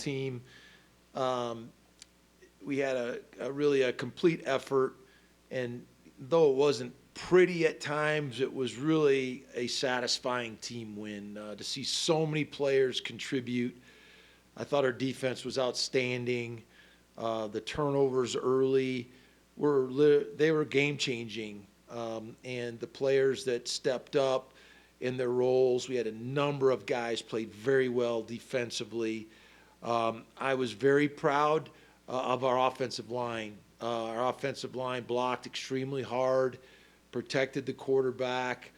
team. We had a really a complete effort, and though it wasn't pretty at times, it was really a satisfying team win to see so many players contribute. I thought our defense was outstanding. The turnovers early they were game changing, and the players that stepped up in their roles. We had a number of guys played very well defensively. I was very proud of our offensive line. Our offensive line blocked extremely hard, protected the quarterback.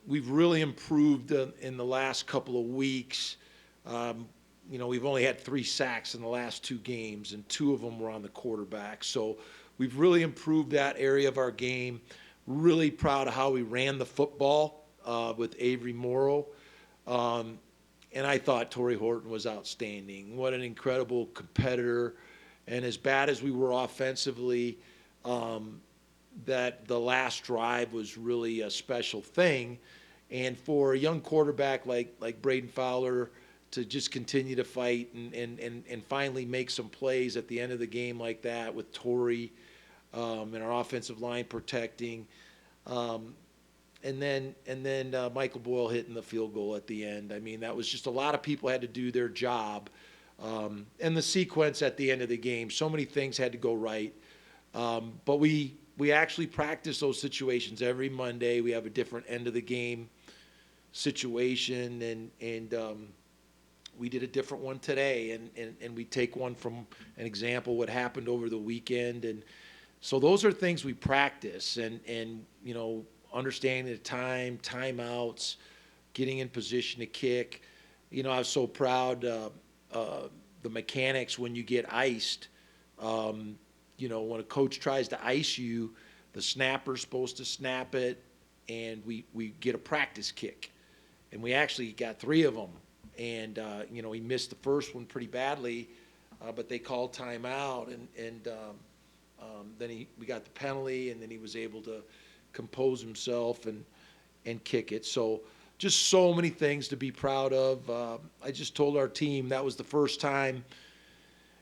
We've really improved in the last couple of weeks. We've only had 3 sacks in the last 2 games, and 2 of them were on the quarterback. So we've really improved that area of our game. Really proud of how we ran the football with Avery Morrow. And I thought Torrey Horton was outstanding. What an incredible competitor. And as bad as we were offensively, that the last drive was really a special thing. And for a young quarterback like Braden Fowler to just continue to fight and finally make some plays at the end of the game like that with Torrey and our offensive line protecting. And then Michael Boyle hitting the field goal at the end. I mean, that was just a lot of people had to do their job. And the sequence at the end of the game, so many things had to go right. But we actually practice those situations every Monday. We have a different end of the game situation, and we did a different one today. And we take one from an example what happened over the weekend. And so those are things we practice, and understanding the timeouts, getting in position to kick. I was so proud the mechanics when you get iced. When a coach tries to ice you, the snapper's supposed to snap it, and we get a practice kick. And we actually got 3 of them. And, he missed the first one pretty badly, but they called timeout, and then we got the penalty, and then he was able to compose himself and kick it. So just so many things to be proud of. I just told our team that was the first time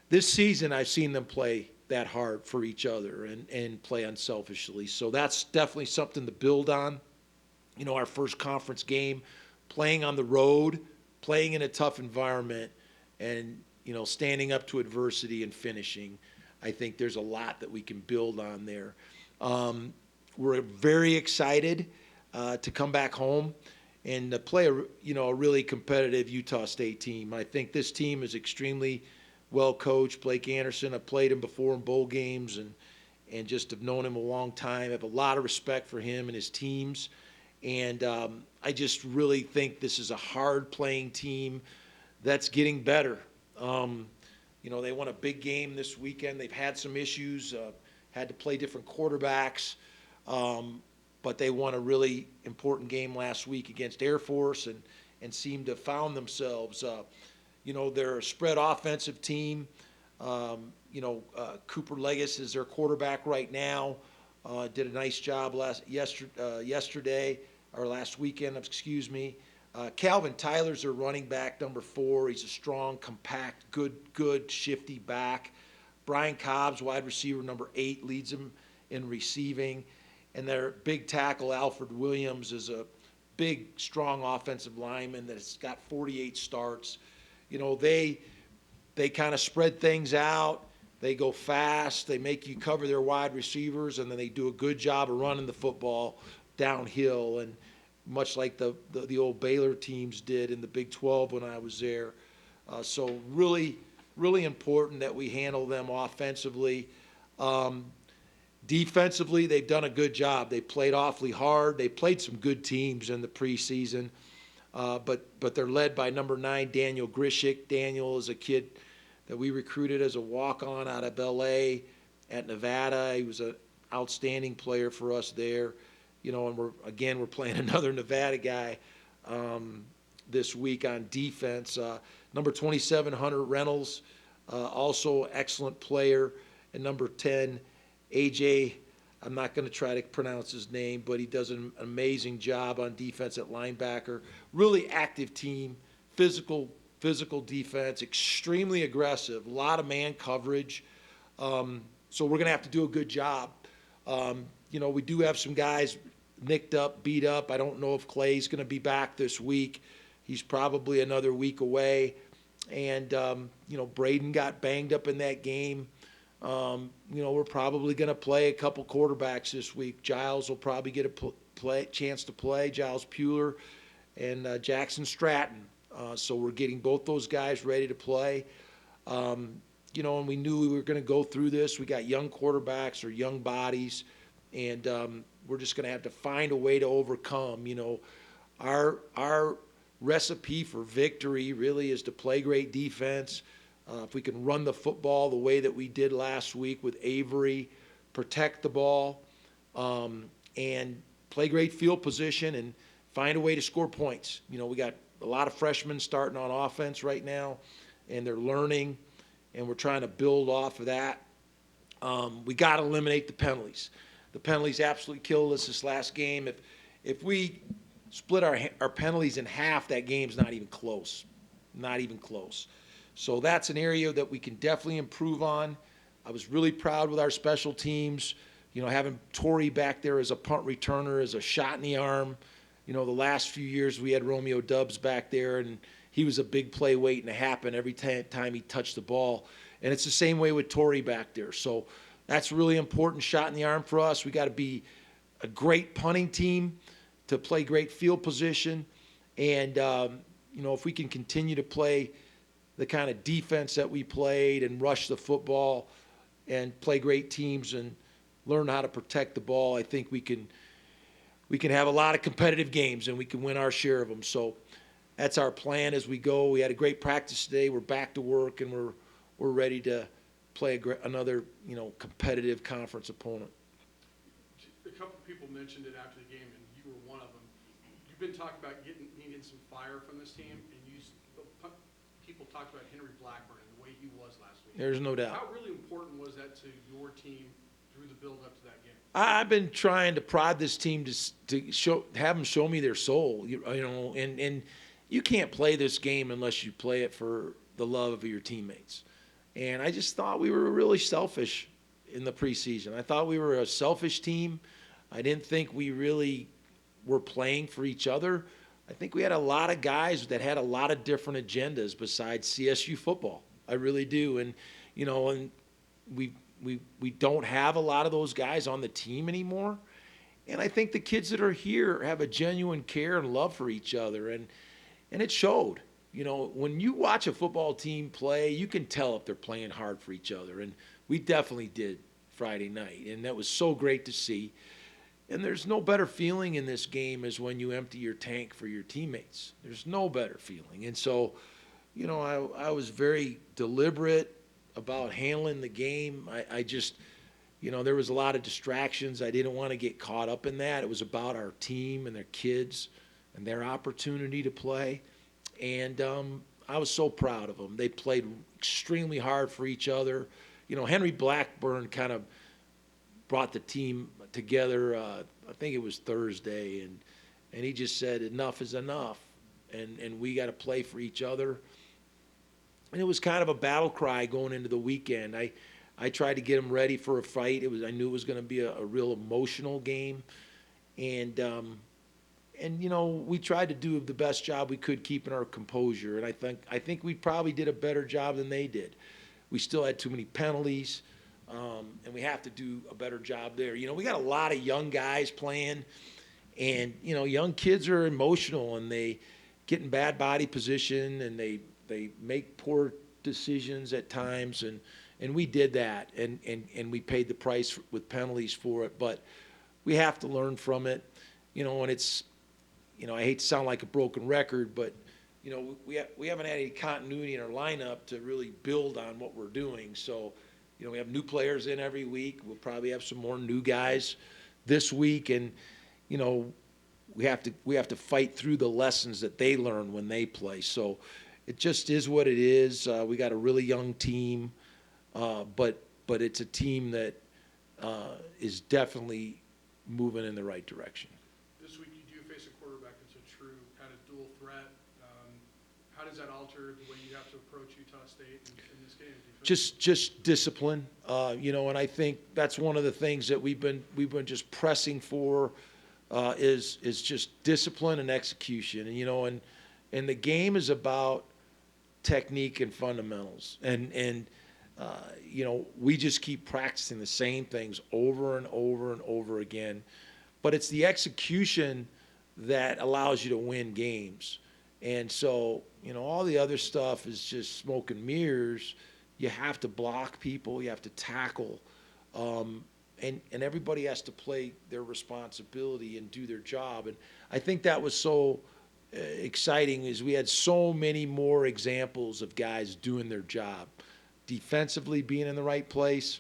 this season I've seen them play that hard for each other and play unselfishly. So that's definitely something to build on. Our first conference game, playing on the road, playing in a tough environment, and, standing up to adversity and finishing. I think there's a lot that we can build on there. We're very excited to come back home and to play a really competitive Utah State team. I think this team is extremely well coached. Blake Anderson, I've played him before in bowl games and just have known him a long time. I have a lot of respect for him and his teams. And I just really think this is a hard-playing team that's getting better. They won a big game this weekend. They've had some issues, had to play different quarterbacks. But they won a really important game last week against Air Force and seemed to have found themselves. They're a spread offensive team. Cooper Legas is their quarterback right now. Did a nice job last weekend, excuse me. Calvin Tyler's their running back, number 4. He's a strong, compact, good, shifty back. Brian Cobb's wide receiver, number 8, leads them in receiving. And their big tackle, Alfred Williams, is a big, strong offensive lineman that's got 48 starts. They kind of spread things out. They go fast. They make you cover their wide receivers, and then they do a good job of running the football downhill, and much like the old Baylor teams did in the Big 12 when I was there. So really, really important that we handle them offensively. Defensively, they've done a good job. They played awfully hard. They played some good teams in the preseason, but they're led by number 9, Daniel Grishik. Daniel is a kid that we recruited as a walk-on out of L.A. at Nevada. He was an outstanding player for us there. And we're playing another Nevada guy this week on defense. Number 27, Hunter Reynolds, also excellent player, and number 10, AJ, I'm not going to try to pronounce his name, but he does an amazing job on defense at linebacker. Really active team, physical physical defense, extremely aggressive, a lot of man coverage. So we're going to have to do a good job. We do have some guys nicked up, beat up. I don't know if Clay's going to be back this week. He's probably another week away. And, Braden got banged up in that game. We're probably going to play a couple quarterbacks this week. Giles will probably get a chance to play, Giles Pueller and Jackson Stratton. So we're getting both those guys ready to play. And we knew we were going to go through this. We got young quarterbacks or young bodies, and we're just going to have to find a way to overcome. Our recipe for victory really is to play great defense. If we can run the football the way that we did last week with Avery, protect the ball, and play great field position and find a way to score points. We got a lot of freshmen starting on offense right now, and they're learning, and we're trying to build off of that. We got to eliminate the penalties. The penalties absolutely killed us this last game. If we split our penalties in half, that game's not even close. Not even close. So that's an area that we can definitely improve on. I was really proud with our special teams. Having Torrey back there as a punt returner, as a shot in the arm. The last few years we had Romeo Dubs back there, and he was a big play waiting to happen every time he touched the ball. And it's the same way with Torrey back there. So that's really important shot in the arm for us. We got to be a great punting team to play great field position. And, if we can continue to play the kind of defense that we played and rush the football and play great teams and learn how to protect the ball, I think we can have a lot of competitive games and we can win our share of them. So that's our plan as we go. We had a great practice today. We're back to work, and we're ready to play another competitive conference opponent. A couple of people mentioned it after the game, and you were one of them. You've been talking about needing some fire from this team, and people talked about Henry Blackburn and the way he was last week. There's no doubt. How really important was that to your team through the build-up to that game? I've been trying to prod this team to have them show me their soul, and you can't play this game unless you play it for the love of your teammates. And I just thought we were really selfish in the preseason. I thought we were a selfish team. I didn't think we really were playing for each other. I think we had a lot of guys that had a lot of different agendas besides CSU football. I really do. And, and we don't have a lot of those guys on the team anymore. And I think the kids that are here have a genuine care and love for each other. And it showed. When you watch a football team play, you can tell if they're playing hard for each other. And we definitely did Friday night. And that was so great to see. And there's no better feeling in this game as when you empty your tank for your teammates. There's no better feeling. And so, I was very deliberate about handling the game. I just, there was a lot of distractions. I didn't want to get caught up in that. It was about our team and their kids and their opportunity to play. And I was so proud of them. They played extremely hard for each other. Henry Blackburn kind of brought the team together, I think it was Thursday, and he just said enough is enough, and we got to play for each other. And it was kind of a battle cry going into the weekend. I tried to get him ready for a fight. I knew it was going to be a real emotional game, and we tried to do the best job we could keeping our composure. And I think we probably did a better job than they did. We still had too many penalties. And we have to do a better job there. We got a lot of young guys playing, and, young kids are emotional, and they get in bad body position, and they make poor decisions at times, and we did that, and we paid the price with penalties for it. But we have to learn from it, and it's, I hate to sound like a broken record, but, we haven't had any continuity in our lineup to really build on what we're doing. So, we have new players in every week. We'll probably have some more new guys this week, and we have to fight through the lessons that they learn when they play. So it just is what it is. We got a really young team, but it's a team that is definitely moving in the right direction. This week you do face a quarterback that's had a dual threat. How does has that altered the way you have to approach Utah State in this game? Just discipline, and I think that's one of the things that we've been just pressing for, is just discipline and execution, and the game is about technique and fundamentals, and we just keep practicing the same things over and over and over again, but it's the execution that allows you to win games, and so all the other stuff is just smoke and mirrors. You have to block people. You have to tackle. And everybody has to play their responsibility and do their job. And I think that was so exciting is we had so many more examples of guys doing their job. Defensively being in the right place.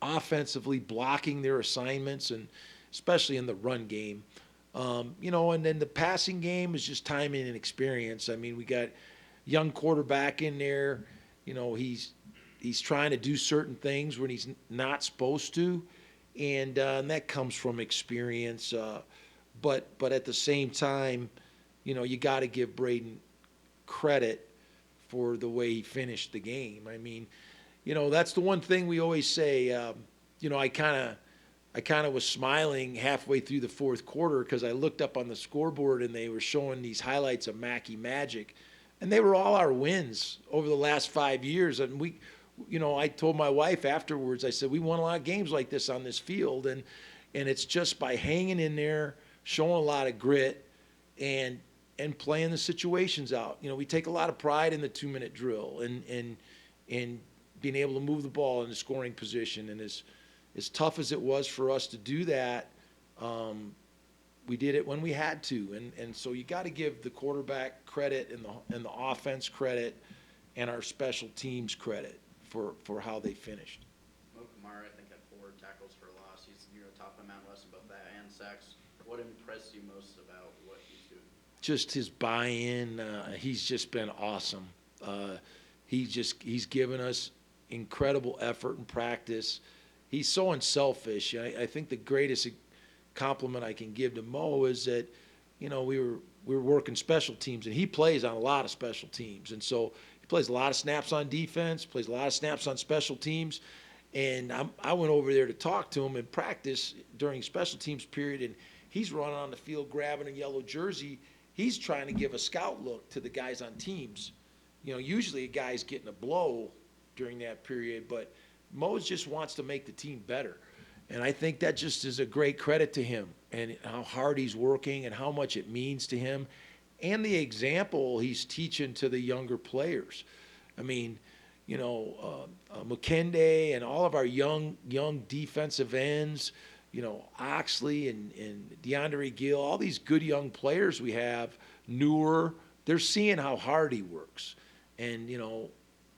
Offensively blocking their assignments, and especially in the run game. And then the passing game is just timing and experience. I mean, we got young quarterback in there. He's trying to do certain things when he's not supposed to, and that comes from experience. But at the same time, you got to give Braden credit for the way he finished the game. I mean, that's the one thing we always say. I kind of was smiling halfway through the fourth quarter because I looked up on the scoreboard and they were showing these highlights of Mackey Magic. And they were all our wins over the last 5 years. And I told my wife afterwards, I said, we won a lot of games like this on this field. And it's just by hanging in there, showing a lot of grit, and playing the situations out. We take a lot of pride in the 2-minute drill and being able to move the ball in the scoring position. And as tough as it was for us to do that, we did it when we had to, and so you got to give the quarterback credit and the offense credit and our special teams credit for how they finished. Kamara, I think, had 4 tackles for loss. He's near the top of Mount West in both that and sacks. What impressed you most about what he's doing? Just his buy-in. He's just been awesome. He's given us incredible effort and practice. He's so unselfish. I think the greatest compliment I can give to Mo is that, we were working special teams, and he plays on a lot of special teams, and so he plays a lot of snaps on defense, plays a lot of snaps on special teams, and I went over there to talk to him in practice during special teams period, and he's running on the field grabbing a yellow jersey. He's trying to give a scout look to the guys on teams. Usually a guy's getting a blow during that period, but Mo just wants to make the team better. And I think that just is a great credit to him and how hard he's working and how much it means to him and the example he's teaching to the younger players. I mean, McKenday and all of our young defensive ends, Oxley and DeAndre Gill, all these good young players we have, newer, they're seeing how hard he works. And,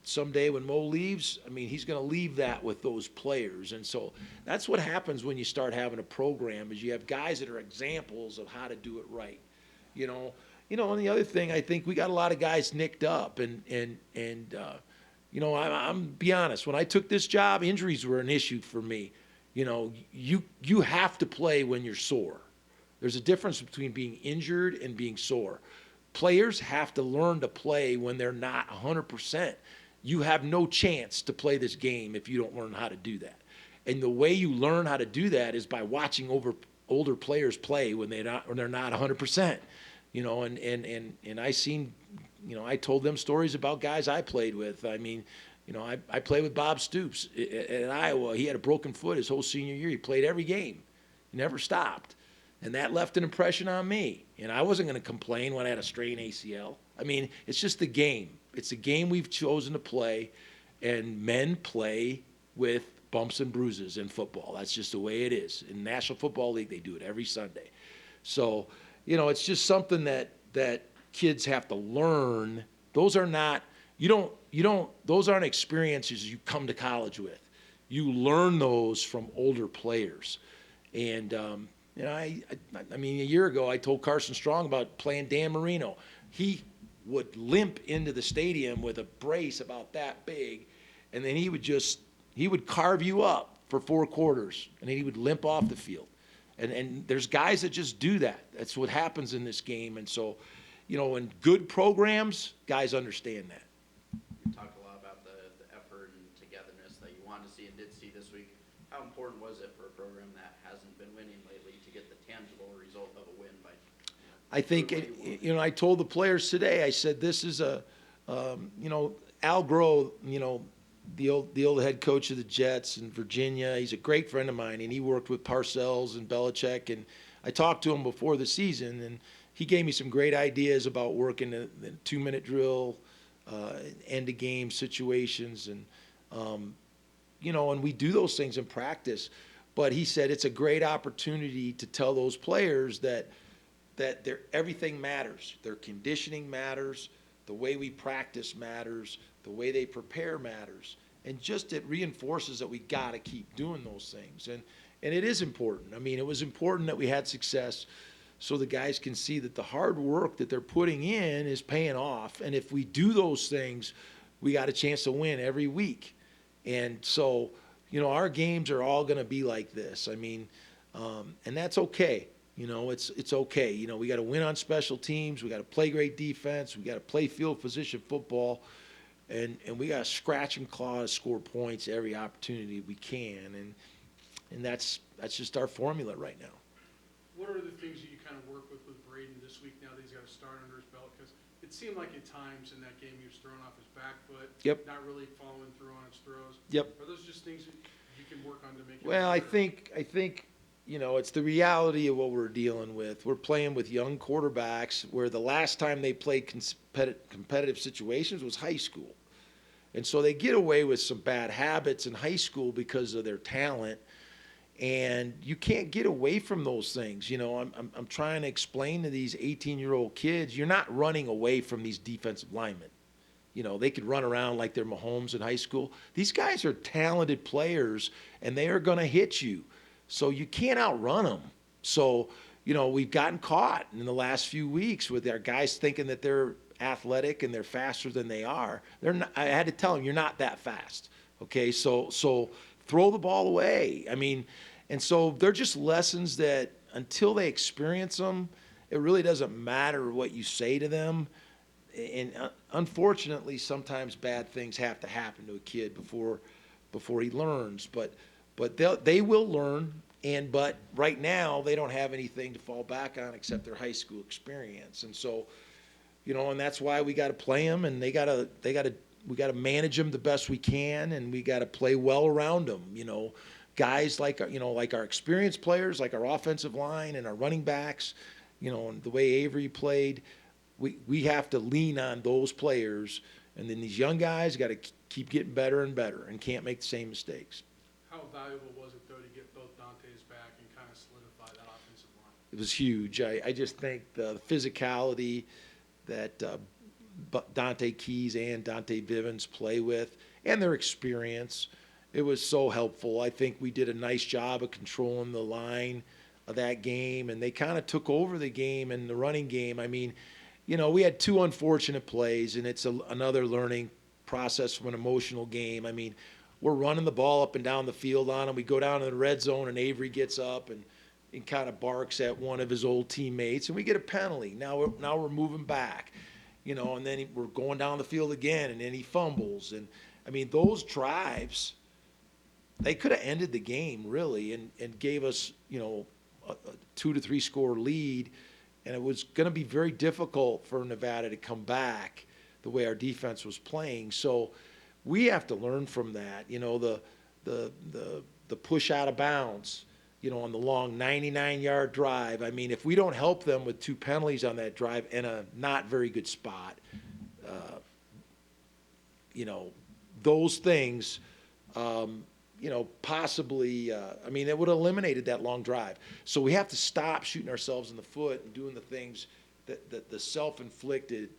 someday when Mo leaves, he's going to leave that with those players. And so that's what happens when you start having a program is you have guys that are examples of how to do it right. And the other thing, I think we got a lot of guys nicked up and I'm be honest, when I took this job, injuries were an issue for me. You have to play when you're sore. There's a difference between being injured and being sore. Players have to learn to play when they're not 100%. You have no chance to play this game if you don't learn how to do that. And the way you learn how to do that is by watching older players play when they're not 100%. And I seen, I told them stories about guys I played with. I played with Bob Stoops at Iowa. He had a broken foot his whole senior year. He played every game. He never stopped. And that left an impression on me. And I wasn't going to complain when I had a strained ACL. It's just the game. It's a game we've chosen to play, and men play with bumps and bruises in football. That's just the way it is. In the National Football League, they do it every Sunday. So, it's just something that kids have to learn. Those are not, those aren't experiences you come to college with. You learn those from older players. And, a year ago I told Carson Strong about playing Dan Marino. He would limp into the stadium with a brace about that big, and then he would carve you up for 4 quarters, and then he would limp off the field. And there's guys that just do that. That's what happens in this game. And so, in good programs, guys understand that. You talked a lot about the effort and togetherness that you wanted to see and did see this week. How important was it for a program that hasn't been winning lately to get the tangible result of a win by? I think, I told the players today, I said, this is Al Groh, the old head coach of the Jets in Virginia. He's a great friend of mine, and he worked with Parcells and Belichick. And I talked to him before the season, and he gave me some great ideas about working the 2-minute drill, end-of-game situations, and and we do those things in practice. But he said it's a great opportunity to tell those players that everything matters. Their conditioning matters, the way we practice matters, the way they prepare matters. And just it reinforces that we got to keep doing those things. And it is important. I mean, it was important that we had success so the guys can see that the hard work that they're putting in is paying off. And if we do those things, we got a chance to win every week. And so, our games are all going to be like this. I mean, and that's okay. It's okay. We got to win on special teams. We got to play great defense. We got to play field position football, and we got to scratch and claw to score points every opportunity we can. And that's just our formula right now. What are the things that you kind of work with Braden this week now that he's got a start under his belt? Because it seemed like at times in that game he was throwing off his back foot, Yep. not really following through on his throws. Yep. Are those just things that you can work on to make it Well, I better? think it's the reality of what we're dealing with. We're playing with young quarterbacks where the last time they played competitive situations was high school. And so they get away with some bad habits in high school because of their talent. And you can't get away from those things. I'm trying to explain to these 18-year-old kids, you're not running away from these defensive linemen. They could run around like they're Mahomes in high school. These guys are talented players, and they are going to hit you. So you can't outrun them. So, we've gotten caught in the last few weeks with our guys thinking that they're athletic and they're faster than they are. They're not, I had to tell them, you're not that fast. Okay, so throw the ball away. I mean, and so they're just lessons that until they experience them, it really doesn't matter what you say to them. And unfortunately, sometimes bad things have to happen to a kid before he learns. But they will learn. But right now they don't have anything to fall back on except their high school experience. And so, and that's why we got to play them, and we got to manage them the best we can, and we got to play well around them. Guys like our experienced players, like our offensive line and our running backs, and the way Avery played. We have to lean on those players, and then these young guys got to keep getting better and better and can't make the same mistakes. How valuable was it, though, to get both Dante's back and kind of solidify that offensive line? It was huge. I just think the physicality that Dante Keys and Dante Bivens play with, and their experience, it was so helpful. I think we did a nice job of controlling the line of that game, and they kind of took over the game and the running game. I mean, we had 2 unfortunate plays, and it's another learning process from an emotional game. I mean, we're running the ball up and down the field on them. We go down to the red zone, and Avery gets up and kind of barks at one of his old teammates, and we get a penalty. Now we're moving back, and then we're going down the field again, and then he fumbles. And, I mean, those drives, they could have ended the game, really, and gave us, a 2 to 3 score lead, and it was going to be very difficult for Nevada to come back the way our defense was playing. So we have to learn from that. The push out of bounds, on the long 99-yard drive. I mean, if we don't help them with 2 penalties on that drive and a not very good spot, those things, possibly, it would have eliminated that long drive. So we have to stop shooting ourselves in the foot and doing the things that the self-inflicted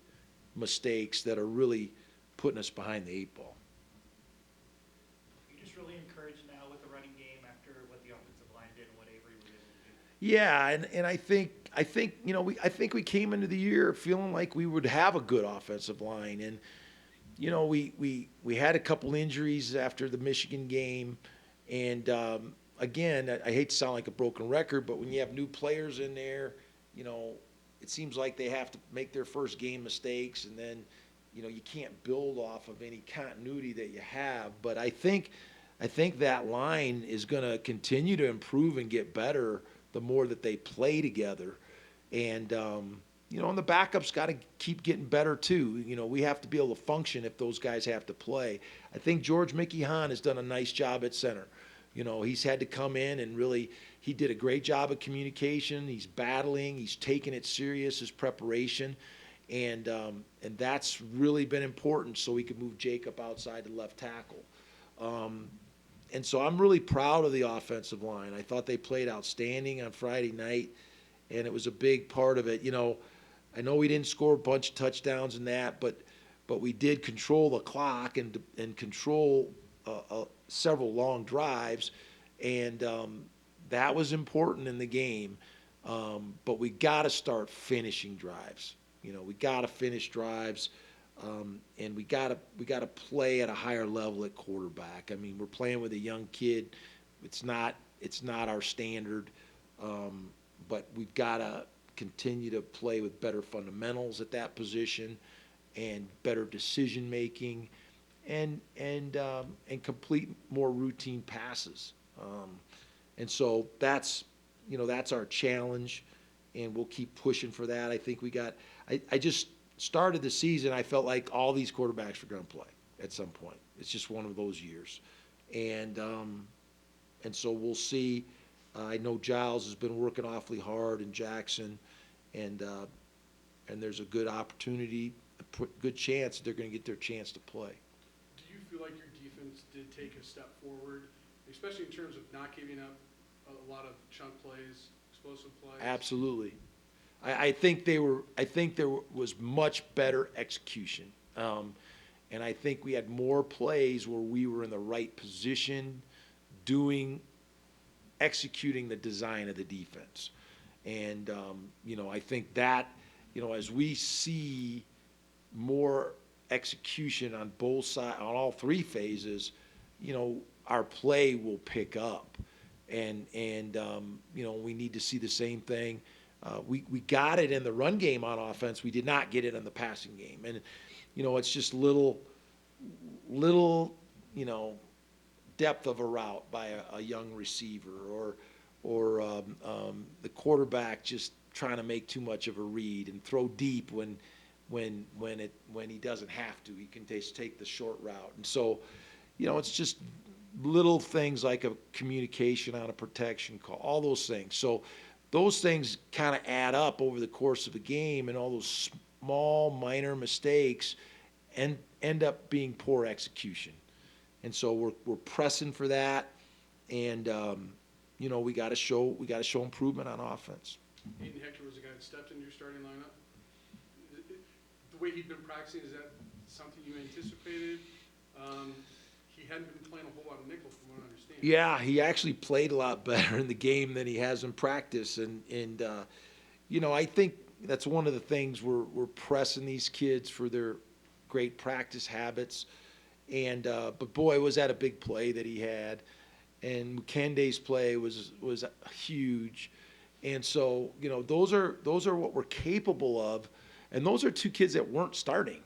mistakes that are really putting us behind the 8 ball. You just really encouraged now with the running game after what the offensive line did and what Avery was able to do. Yeah, and I think we came into the year feeling like we would have a good offensive line, and we had a couple injuries after the Michigan game, and again, I hate to sound like a broken record, but when you have new players in there, it seems like they have to make their first game mistakes, and then, you can't build off of any continuity that you have. But I think that line is going to continue to improve and get better the more that they play together. And, and the backups got to keep getting better too. We have to be able to function if those guys have to play. I think George Mickey Hahn has done a nice job at center. He's had to come in and really, he did a great job of communication. He's battling. He's taking it serious, his preparation. And that's really been important so we could move Jacob outside to left tackle. And so I'm really proud of the offensive line. I thought they played outstanding on Friday night, and it was a big part of it. I know we didn't score a bunch of touchdowns in that, but we did control the clock and control several long drives, and that was important in the game. But we got to start finishing drives. We got to finish drives, and we got to play at a higher level at quarterback. I mean, we're playing with a young kid. It's not our standard, but we've got to continue to play with better fundamentals at that position, and better decision making, and complete more routine passes. And so that's our challenge, and we'll keep pushing for that. I think I just started the season, I felt like all these quarterbacks were going to play at some point. It's just one of those years. And so we'll see. I know Giles has been working awfully hard, and Jackson, and there's a good opportunity, a good chance they're going to get their chance to play. Do you feel like your defense did take a step forward, especially in terms of not giving up a lot of chunk plays, explosive plays? Absolutely. I think there was much better execution. And I think we had more plays where we were in the right position executing the design of the defense. And, I think that, as we see more execution on both sides, on all three phases, our play will pick up. And we need to see the same thing. We got it in the run game on offense. We did not get it in the passing game. And, it's just little, depth of a route by a young receiver, or the quarterback just trying to make too much of a read and throw deep when he doesn't have to. He can just take the short route. And so, it's just little things like a communication on a protection call, all those things. So those things kind of add up over the course of a game, and all those small, minor mistakes end up being poor execution. And so we're pressing for that, and we got to show improvement on offense. Hayden Hector was the guy that stepped into your starting lineup. The way he'd been practicing, is that something you anticipated? He hadn't been playing a whole lot of nickel, from what I understand. Yeah, he actually played a lot better in the game than he has in practice, and I think that's one of the things we're pressing these kids for their great practice habits. And but boy, was that a big play that he had, and Mukende's play was huge. And so those are what we're capable of, and those are two kids that weren't starting.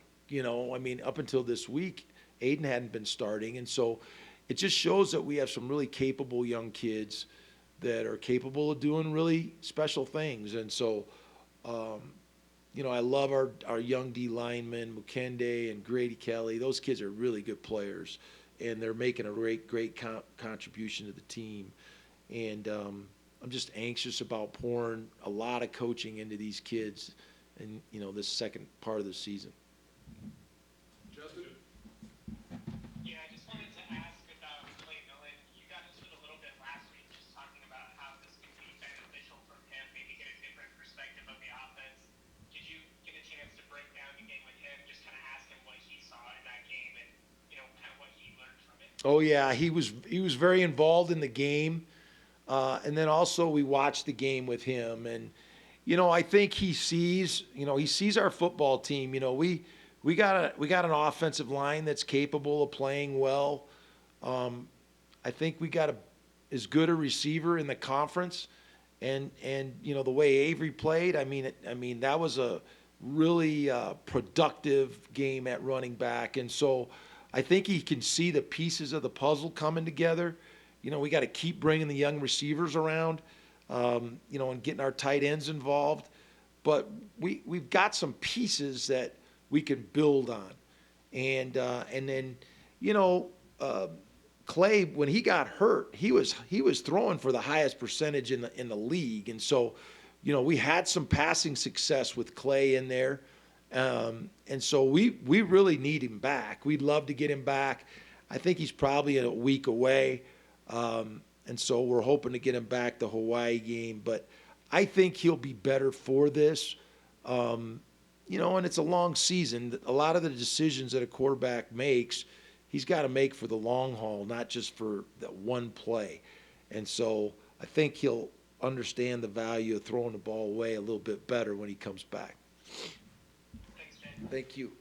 Up until this week, Aiden hadn't been starting, and so it just shows that we have some really capable young kids that are capable of doing really special things. And so, I love our young D linemen, Mukende and Grady Kelly. Those kids are really good players, and they're making a great contribution to the team. And I'm just anxious about pouring a lot of coaching into these kids in this second part of the season. Justin? Yeah, I just wanted to ask about Clay Millen. You got into it a little bit last week, just talking about how this could be beneficial from him, maybe get a different perspective of the offense. Did you get a chance to break down the game with him, just kind of ask him what he saw in that game and, kind of what he learned from it? Oh yeah, he was very involved in the game, and then also we watched the game with him, and I think he sees our football team. We got an offensive line that's capable of playing well. I think we got as good a receiver in the conference And you know, the way Avery played, I mean, that was a really productive game at running back. And so I think he can see the pieces of the puzzle coming together. You know, we got to keep bringing the young receivers around, you know, and getting our tight ends involved. But we've got some pieces that we can build on. And then, you know, Clay, when he got hurt, he was throwing for the highest percentage in the league, and so, you know, we had some passing success with Clay in there, and so we really need him back. We'd love to get him back. I think he's probably a week away, and so we're hoping to get him back the Hawaii game. But I think he'll be better for this. You know, and it's a long season. A lot of the decisions that a quarterback makes, he's got to make for the long haul, not just for that one play. And so I think he'll understand the value of throwing the ball away a little bit better when he comes back. Thanks, Jay. Thank you.